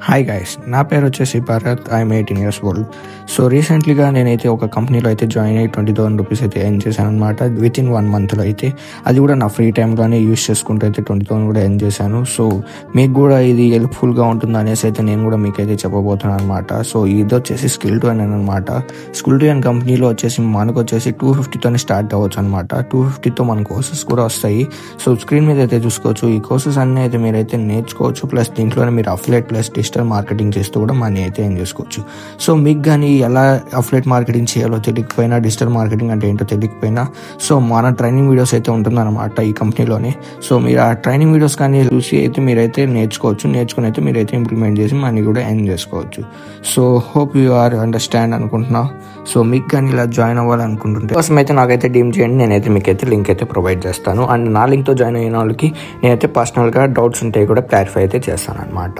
Hi guys, నా పేరు వచ్చేసి Bharat. I'm 18 years old. So రీసెంట్లీగా నేనైతే ఒక కంపెనీలో అయితే జాయిన్ అయ్యి 20,000 రూపీస్ అయితే ఎర్న్ చేశాను అనమాట. విత్ ఇన్ 1 monthలో అయితే అది కూడా నా ఫ్రీ టైంలోనే యూస్ చేసుకుంటూ అయితే 20,000 కూడా ఎర్న్ చేశాను. సో మీకు కూడా ఇది హెల్ప్ఫుల్గా ఉంటుంది అనేసి అయితే నేను కూడా మీకైతే చెప్పబోతున్నాను అనమాట. సో ఇది వచ్చేసి స్కిల్ టు ఎర్న్ అనమాట. స్కిల్ టు ఎర్న్ కంపెనీలో వచ్చేసి మనకు వచ్చేసి 250తోనే స్టార్ట్ అవ్వచ్చు అనమాట. 250తో మన కోర్సెస్ కూడా వస్తాయి. సో స్క్రీన్ మీద అయితే చూసుకోవచ్చు. ఈ కోర్సెస్ అన్నీ అయితే మీరైతే నేర్చుకోవచ్చు. ప్లస్ దీంట్లోనే మీరు అఫిలియేట్ ప్లస్ డిజిటల్ మార్కెటింగ్ చేస్తూ కూడా మనీ అయితే ఏం చేసుకోవచ్చు. సో మీకు కానీ ఎలా అఫిలియేట్ మార్కెటింగ్ చేయాలో తెలియకపోయినా, డిజిటల్ మార్కెటింగ్ అంటే ఏంటో తెలియకపోయినా, సో మన ట్రైనింగ్ వీడియోస్ అయితే ఉంటుందన్నమాట ఈ కంపెనీలోనే. సో మీరు ఆ ట్రైనింగ్ వీడియోస్ కానీ చూసి అయితే మీరైతే నేర్చుకోవచ్చు. నేర్చుకుని అయితే మీరైతే ఇంప్లిమెంట్ చేసి మనీ కూడా ఎర్న్ చేసుకోవచ్చు. So hope you are understand అనుకుంటున్నా. సో మీకు కానీ ఇలా జాయిన్ అవ్వాలనుకుంటుంటే కోసం అయితే నాకైతే డీమ్ చేయండి. నేనైతే మీకైతే లింక్ అయితే ప్రొవైడ్ చేస్తాను. అండ్ నా లింక్తో జాయిన్ అయిన వాళ్ళకి నేనైతే పర్సనల్గా డౌట్స్ ఉంటే కూడా క్లారిఫై అయితే చేస్తాను అనమాట.